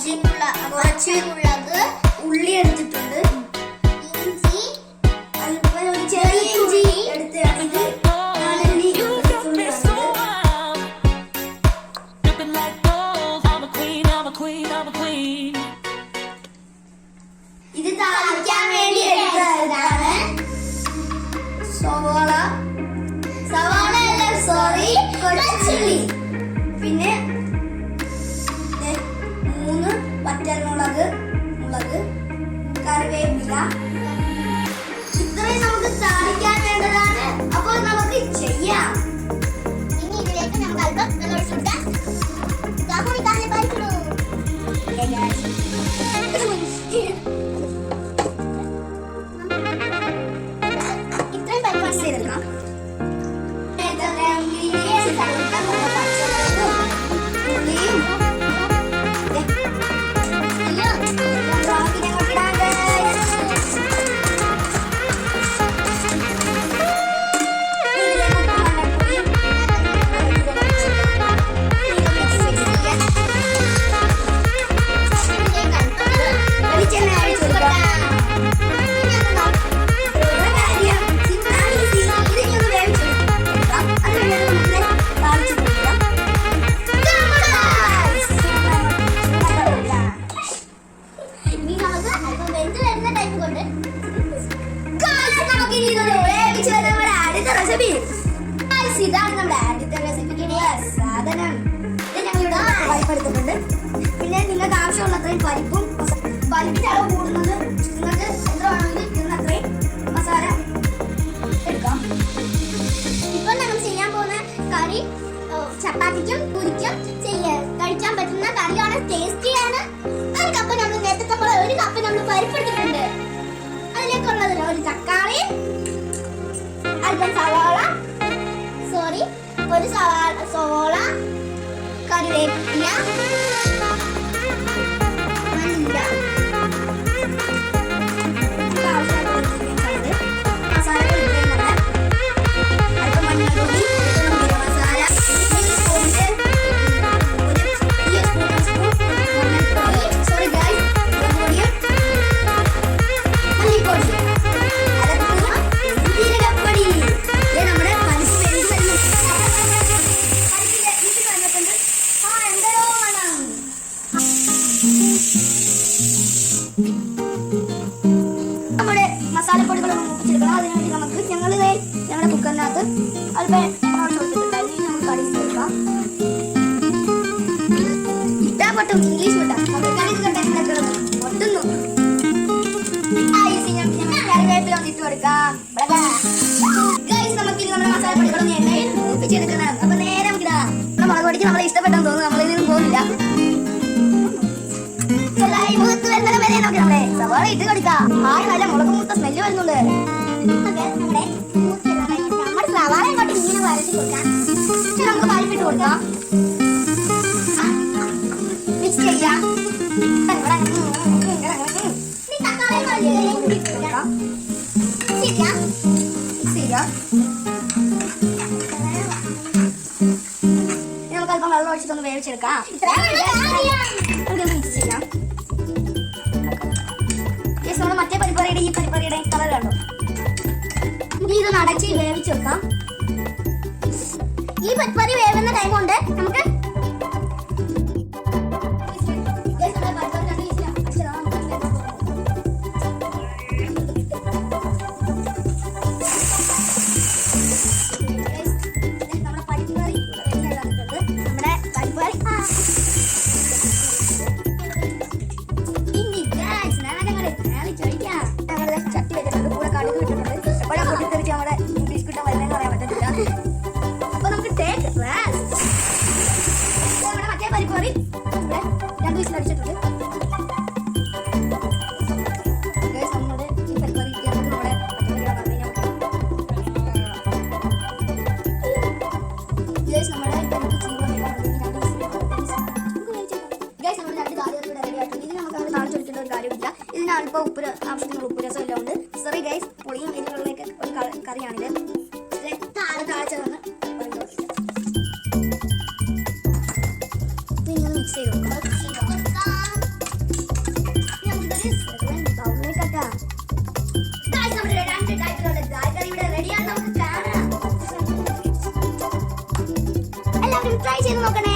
കുറച്ച് മുളക്, ഉള്ളി എടുത്തിട്ടുണ്ട്, ഇഞ്ചി, ഒരു ചെറിയ ഇഞ്ചി എടുത്തിട്ട് ഇത് താളിക്കാൻ വേണ്ടി എടുത്തതാണ് സവാള അല്ല സോറി കൊച്ചുള്ളി, പിന്നെ 3 വറ്റൽമുളക്, കറിവേപ്പില. ഇത്രയും നമുക്ക് താളിക്കാൻ വേണ്ടതാണ്. അപ്പോൾ നമുക്ക് ചെയ്യാം. ഇനി ഇതിലേക്ക് നമുക്ക് അല്പം വെള്ളം ഒഴിച്ചു കൊടുക്കാം. ഇത്രയും പരിപാടി ചെയ്തെടുക്കാം. ഇതാണ് നമ്മുടെ ആദ്യത്തെ റെസിപ്പിക്ക് സാധനം. ഞങ്ങളിവിടെ പരിപ്പെടുത്തിട്ടുണ്ട്. പിന്നെ നിങ്ങൾക്ക് ആവശ്യമുള്ളത്രയും പരിപ്പിന്റെ അളവ് കൂടുന്നത് നിങ്ങൾക്ക് എത്ര വേണമെങ്കിൽ ഇതിനത്രയും മസാല എടുക്കാം. ഇപ്പൊ നമ്മൾ ചെയ്യാൻ പോകുന്ന കറി ചപ്പാത്തിക്കും പൂരിക്കും കഴിക്കാൻ പറ്റുന്ന കറിയാണ്. ടേസ്റ്റിയാണ്. ഒരു കപ്പ് നമ്മൾ നേരത്തെ പോലെ ഒരു കപ്പ് നമ്മൾ പരിപ്പെടുത്തിട്ടുണ്ട്. അതിലേക്കുള്ളത് ഒരു തക്കാളി, അല്പം സവാള, ഒരു സവാള, കറിവേപ്പില, മല്ലിയില, മസാലകൾ അല്പം മഞ്ഞൾപ്പൊടി, മസാല, മസാലപ്പൊടികളൊന്നും മൂപ്പിച്ചെടുക്കണം. അതിനുവേണ്ടി ഞങ്ങളുടെ കുക്കറിനകത്ത് അല്പം കടിച്ചെടുക്കാം. ഇട്ടാ പൊട്ടും, ഇംഗ്ലീഷ് വിട്ടാ പൊട്ടുന്നു. കറിവേപ്പില ഒന്ന് ഇട്ട് കൊടുക്കാം. നമുക്കിനി നമ്മുടെ മസാലപ്പൊടികളൊന്നും എണ്ണയിൽ മൂപ്പിച്ചെടുക്കണം. അപ്പൊ നേരെ നമുക്കിതാ മുളക് പൊടിക്ക് നമ്മളെ ഇഷ്ടപ്പെട്ടെന്ന് തോന്നുന്നു. നമ്മളിതിനും പോകുന്നില്ല. സവാള ഇട്ട് കൊടുക്കാം. നല്ല മുളക് മൂത്ത സ്മെല്ല് വരുന്നുണ്ട്. നമ്മുടെ സവാള ഇങ്ങോട്ട് ഇങ്ങനെ വരച്ച് കൊടുക്കാം. നമുക്ക് പരിപ്പിട്ട് കൊടുക്കാം. മിക്സ് ചെയ്യാം. നമുക്ക് അല്പം വെള്ളം ഒഴിച്ചിട്ടൊന്ന് വേവിച്ചെടുക്കാം. മിക്സ് ചെയ്യാം. നമ്മൾ മറ്റേ പരിപ്പറിയുടെ ഈ പരിപ്പറിയുടെ കളർ കണ്ടോ. ഇതൊന്ന് അടച്ച് വേവിച്ച് വെക്കാം. ഈ പരിപ്പറി വേവുന്ന ടൈം കൊണ്ട് നമുക്ക് അല്പം ഉപ്പ് ആവശ്യത്തിനുള്ള ഉപ്പ് രസം എല്ലാം ഉണ്ട്. സോറി ഗൈസ്, പുളിയും എരിവുകളിലേക്ക് ഒരു കറിയാണിത്. താഴ്ചതൊന്ന് മിക്സ് ചെയ്ത് കൊടുക്കാം. ചെയ്ത് നോക്കണേ.